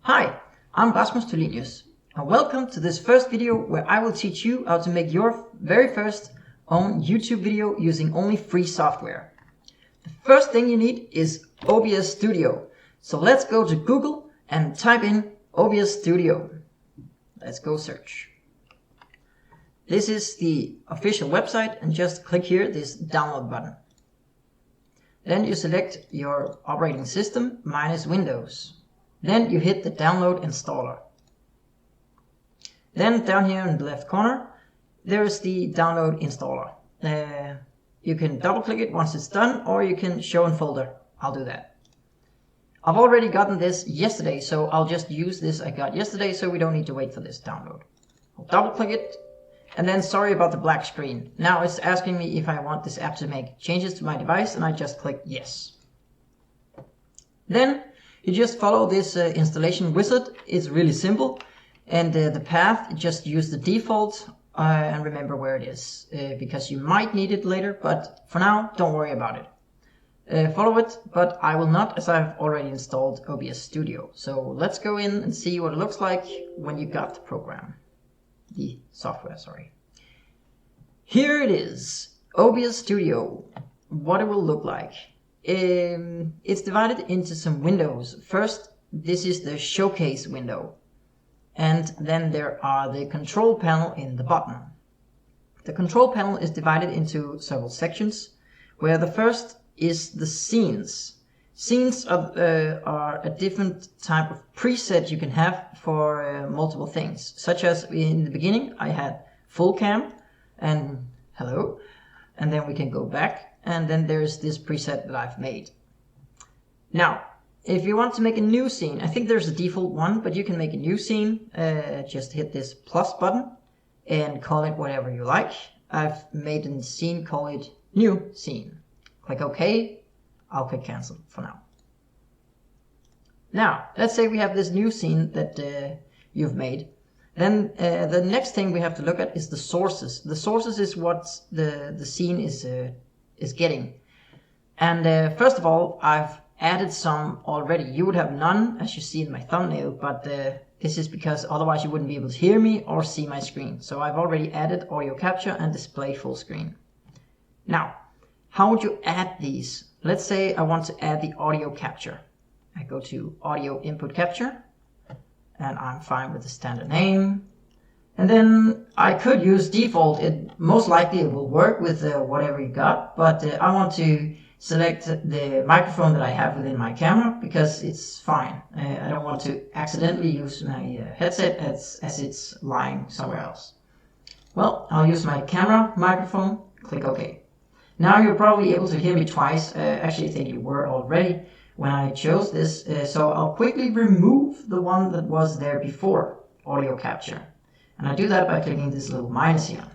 Hi, I'm Rasmus Tolinius, and welcome to this first video where I will teach you how to make your very first own YouTube video using only free software. The first thing you need is OBS Studio. So let's go to Google and type in OBS Studio. Let's go search. This is the official website, and just click here this download button. Then you select your operating system minus Windows. Then you hit the download installer. Then down here in the left corner, there is the download installer. You can double click it once it's done, or you can show in folder. I'll do that. I've already gotten this yesterday, so I'll just use this I got yesterday, so we don't need to wait for this download. I'll double click it, and then sorry about the black screen. Now it's asking me if I want this app to make changes to my device, and I just click yes. Then you just follow this installation wizard. It's really simple, and the path, just use the default and remember where it is, because you might need it later, but for now don't worry about it. Follow it, but I will not, as I've already installed OBS Studio. So let's go in and see what it looks like when you got the software, sorry. Here it is, OBS Studio, what it will look like. It's divided into some windows. First, this is the showcase window, and then there are the control panel in the bottom. The control panel is divided into several sections, where the first is the scenes. Scenes are a different type of preset you can have for multiple things, such as in the beginning I had full cam and hello, and then we can go back. And then there's this preset that I've made. Now, if you want to make a new scene, I think there's a default one, but you can make a new scene. Just hit this plus button and call it whatever you like. I've made a scene, call it new scene. Click OK. I'll click cancel for now. Now, let's say we have this new scene that you've made. Then the next thing we have to look at is the sources. The sources is what the scene is getting. And first of all, I've added some already. You would have none, as you see in my thumbnail, but this is because otherwise you wouldn't be able to hear me or see my screen. So I've already added audio capture and display full screen. Now, how would you add these? Let's say I want to add the audio capture. I go to audio input capture, and I'm fine with the standard name. And then I could use default. It most likely it will work with whatever you got, but I want to select the microphone that I have within my camera because it's fine. I don't want to accidentally use my headset as it's lying somewhere else. Well, I'll use my camera microphone, click OK. Now you're probably able to hear me twice. Actually, I think you were already when I chose this, so I'll quickly remove the one that was there before, audio capture. And I do that by clicking this little minus here.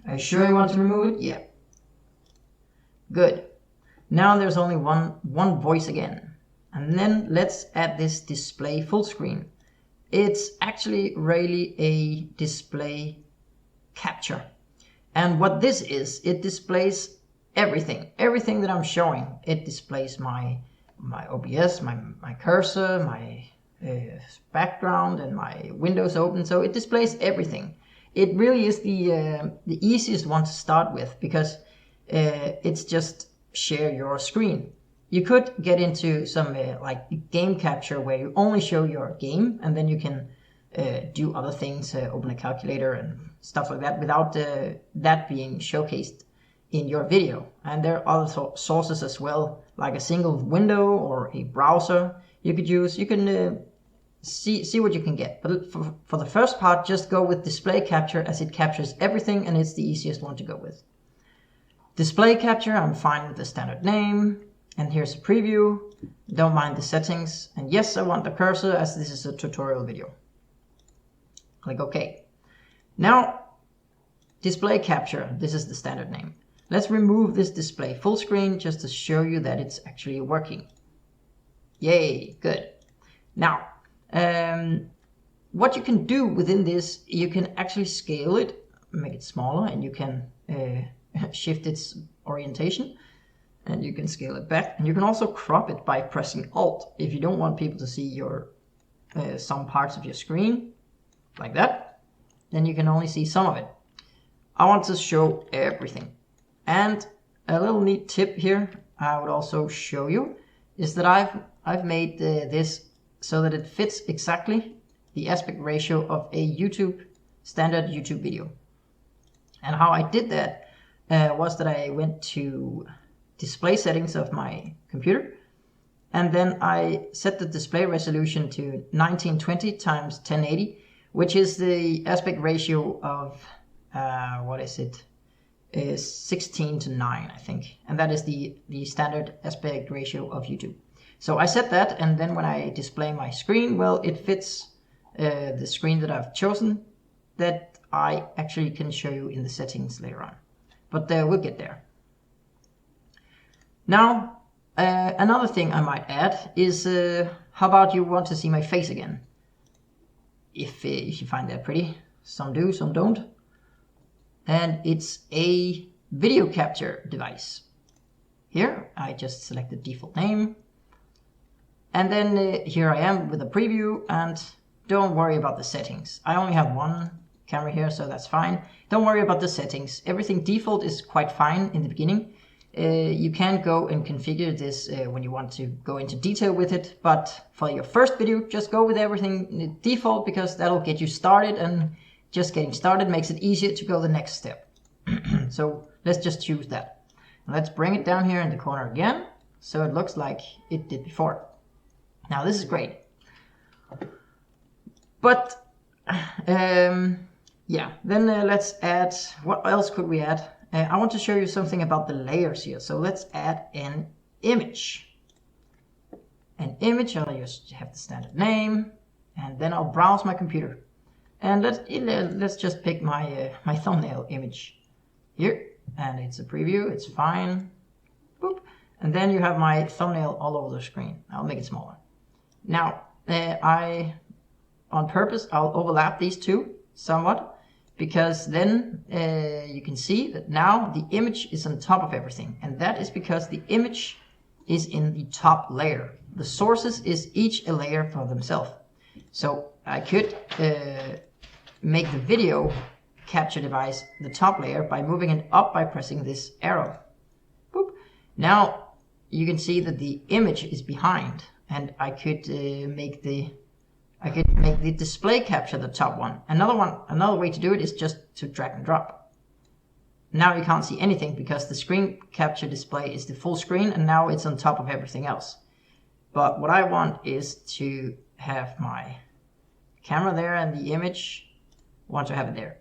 Are you sure you want to remove it? Yeah. Good. Now there's only one voice again. And then let's add this display full screen. It's actually really a display capture. And what this is, it displays everything. Everything that I'm showing. It displays my OBS, my cursor, my background, and my windows open, so it displays everything. It really is the easiest one to start with because it's just share your screen. You could get into some like game capture where you only show your game, and then you can do other things, open a calculator and stuff like that without that being showcased in your video. And there are other sources as well, like a single window or a browser you could use. You can see what you can get, but for the first part, just go with display capture, as it captures everything and it's the easiest one to go with. Display capture, I'm fine with the standard name, and here's a preview. Don't mind the settings, and yes, I want the cursor as this is a tutorial video. Click OK. Now, display capture, this is the standard name. Let's remove this display full screen just to show you that it's actually working. Yay, good. Now, what you can do within this, you can actually scale it, make it smaller, and you can shift its orientation, and you can scale it back, and you can also crop it by pressing Alt if you don't want people to see your some parts of your screen, like that, then you can only see some of it. I want to show everything. And a little neat tip here I would also show you is that I've made this so that it fits exactly the aspect ratio of a standard YouTube video. And how I did that was that I went to display settings of my computer, and then I set the display resolution to 1920 times 1080, which is the aspect ratio of what is it? 16 to 9, I think, and that is the standard aspect ratio of YouTube. So I set that, and then when I display my screen, well, it fits the screen that I've chosen, that I actually can show you in the settings later on, but we'll get there. Now another thing I might add is how about you want to see my face again? If you find that pretty. Some do, some don't. And it's a video capture device. Here I just select the default name, and then here I am with a preview, and don't worry about the settings. I only have one camera here, so that's fine. Don't worry about the settings. Everything default is quite fine in the beginning. You can go and configure this when you want to go into detail with it, but for your first video, just go with everything default, because that'll get you started, and just getting started makes it easier to go the next step. So let's just choose that. And let's bring it down here in the corner again, so it looks like it did before. Now this is great. But yeah, then let's add, what else could we add? I want to show you something about the layers here. So let's add an image. An image, I'll just have the standard name, and then I'll browse my computer. And let's just pick my my thumbnail image here, and it's a preview, it's fine. Boop. And then you have my thumbnail all over the screen. I'll make it smaller. Now on purpose I'll overlap these two somewhat, because then you can see that now the image is on top of everything, and that is because the image is in the top layer. The sources is each a layer for themselves. So I could make the video capture device the top layer by moving it up by pressing this arrow. Boop. Now you can see that the image is behind, and I could make the display capture the top one. Another way to do it is just to drag and drop. Now you can't see anything because the screen capture display is the full screen, and now it's on top of everything else. But what I want is to have my camera there and the image, want to have it there.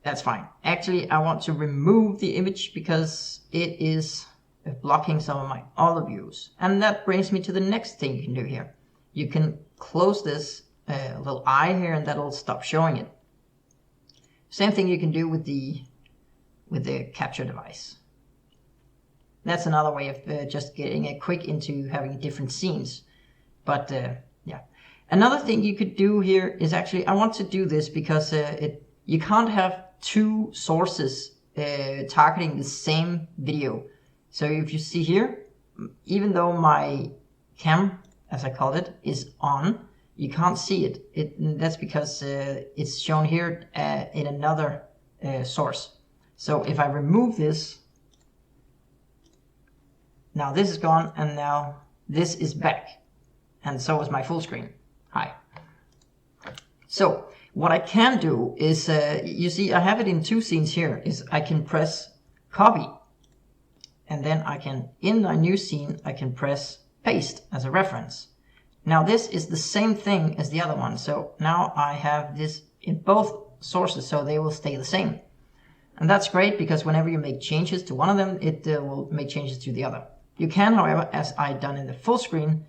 That's fine. Actually, I want to remove the image because it is blocking some of my other views. And that brings me to the next thing you can do here. You can close this little eye here, and that'll stop showing it. Same thing you can do with the capture device. That's another way of just getting a quick into having different scenes. But yeah. Another thing you could do here is actually, I want to do this because you can't have two sources targeting the same video. So if you see here, even though my cam, as I called it, is on, you can't see it. That's because it's shown here in another source. So if I remove this, now this is gone, and now this is back, and so is my full screen. Hi. So what I can do is, you see I have it in two scenes here, is I can press copy, and then I can, in my new scene, I can press paste as a reference. Now this is the same thing as the other one, so now I have this in both sources, so they will stay the same. And that's great, because whenever you make changes to one of them, it will make changes to the other. You can, however, as I've done in the full screen,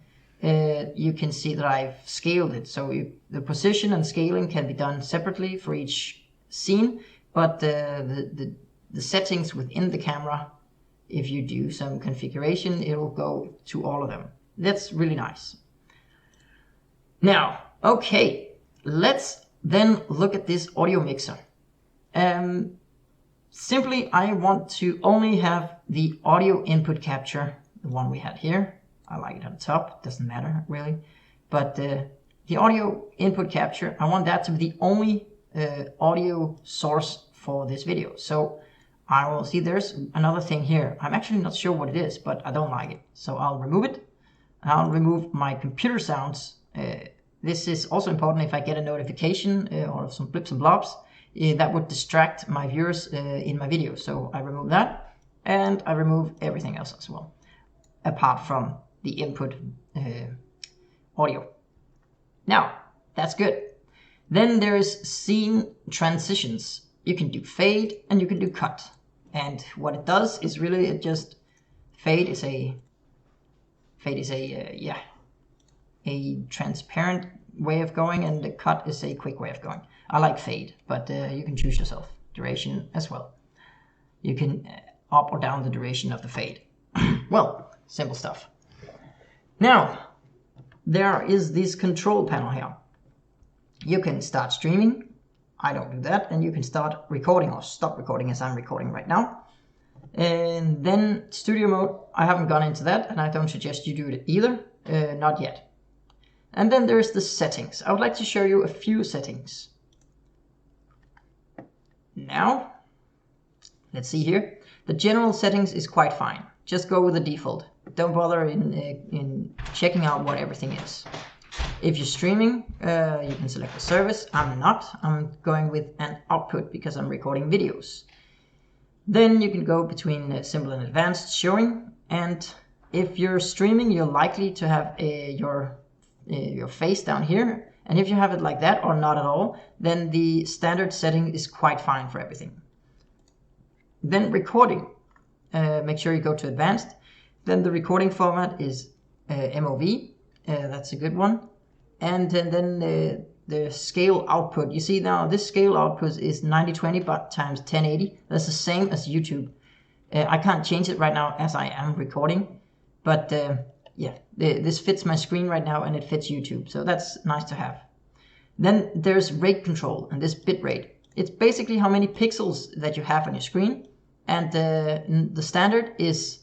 you can see that I've scaled it. So the position and scaling can be done separately for each scene, but the settings within the camera, if you do some configuration, it will go to all of them. That's really nice. Now, okay, let's then look at this audio mixer. Simply, I want to only have the audio input capture, the one we had here. I like it on top, doesn't matter really. But the audio input capture, I want that to be the only audio source for this video. So I will see there's another thing here. I'm actually not sure what it is, but I don't like it. So I'll remove it. I'll remove my computer sounds. This is also important if I get a notification or some blips and blobs that would distract my viewers in my video. So I remove that, and I remove everything else as well, apart from the input audio. Now, that's good. Then there's scene transitions. You can do fade and you can do cut. And what it does is really it just fade is a transparent way of going, and the cut is a quick way of going. I like fade, but you can choose yourself. Duration as well. You can up or down the duration of the fade. Well, simple stuff. Now, there is this control panel here. You can start streaming. I don't do that. And you can start recording or stop recording as I'm recording right now. And then studio mode, I haven't gone into that, and I don't suggest you do it either. Not yet. And then there's the settings. I would like to show you a few settings. Now, let's see here. The general settings is quite fine. Just go with the default. Don't bother in checking out what everything is. If you're streaming, you can select a service. I'm not. I'm going with an output because I'm recording videos. Then you can go between simple and advanced showing. And if you're streaming, you're likely to have your face down here. And if you have it like that or not at all, then the standard setting is quite fine for everything. Then recording. Make sure you go to advanced. Then the recording format is MOV. That's a good one. And then the scale output. You see now this scale output is 9020 times 1080. That's the same as YouTube. I can't change it right now as I am recording. But yeah, this fits my screen right now and it fits YouTube. So that's nice to have. Then there's rate control and this bit rate. It's basically how many pixels that you have on your screen. And the standard is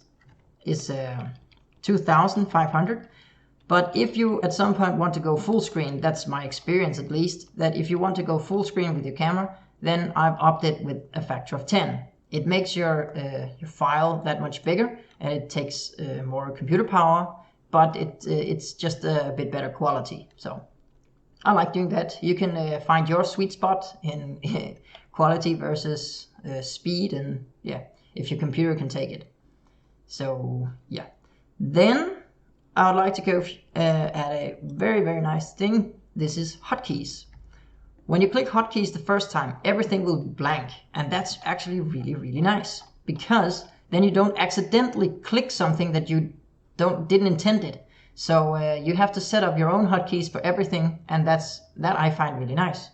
2500. But if you at some point want to go full screen, that's my experience at least, that if you want to go full screen with your camera, then I've opted with a factor of 10. It makes your file that much bigger and it takes more computer power, but it's just a bit better quality. So I like doing that. You can find your sweet spot in quality versus speed, and yeah, if your computer can take it. So yeah, then I would like to go at a very, very nice thing. This is hotkeys. When you click hotkeys the first time, everything will be blank, and that's actually really, really nice, because then you don't accidentally click something that you didn't intend it. So you have to set up your own hotkeys for everything, and that I find really nice.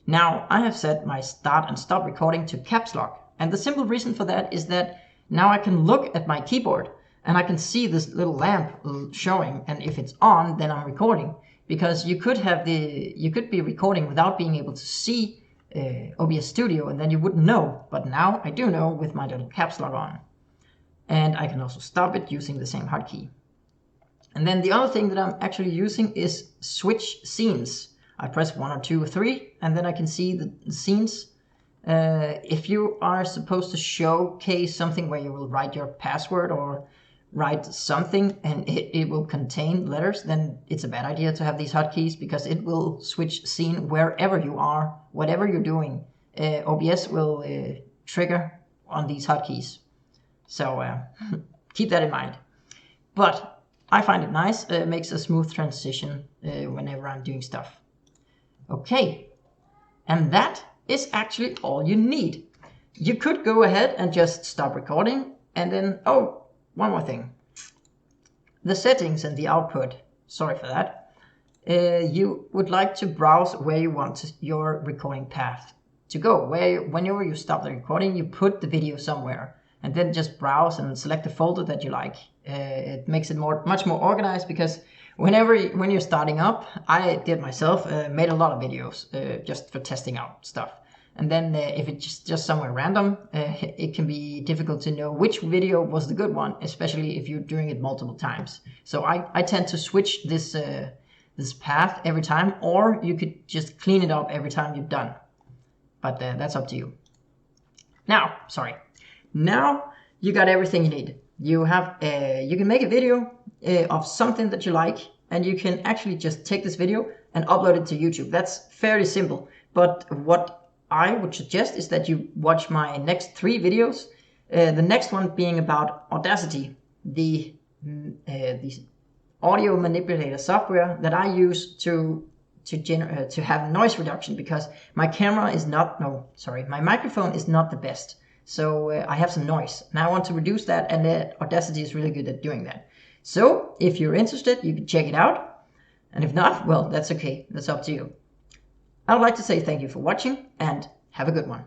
Now I have set my start and stop recording to caps lock, and the simple reason for that is that now I can look at my keyboard and I can see this little lamp showing, and if it's on, then I'm recording. Because you could be recording without being able to see OBS Studio, and then you wouldn't know. But now I do know with my little caps lock on. And I can also stop it using the same hotkey. And then the other thing that I'm actually using is switch scenes. I press 1 or 2 or 3, and then I can see the scenes. If you are supposed to showcase something where you will write your password or write something and it will contain letters, then it's a bad idea to have these hotkeys, because it will switch scene wherever you are, whatever you're doing. OBS will trigger on these hotkeys. So keep that in mind. But I find it nice. It makes a smooth transition whenever I'm doing stuff. Okay, and that is actually all you need. You could go ahead and just stop recording and then, oh, one more thing. The settings and the output, sorry for that. You would like to browse where you want your recording path to go. Whenever you stop the recording, you put the video somewhere and then just browse and select the folder that you like. It makes it much more organized, because when you're starting up, I did myself, made a lot of videos just for testing out stuff. And then if it's just somewhere random, it can be difficult to know which video was the good one, especially if you're doing it multiple times. So I tend to switch this this path every time, or you could just clean it up every time you're done. But that's up to you. Now you got everything you need. You have you can make a video of something that you like, and you can actually just take this video and upload it to YouTube. That's fairly simple. But what I would suggest is that you watch my next 3 videos. The next one being about Audacity, the audio manipulator software that I use to have noise reduction, because my my microphone is not the best. So I have some noise, and I want to reduce that, and Audacity is really good at doing that. So if you're interested, you can check it out, and if not, well, that's okay. That's up to you. I would like to say thank you for watching, and have a good one.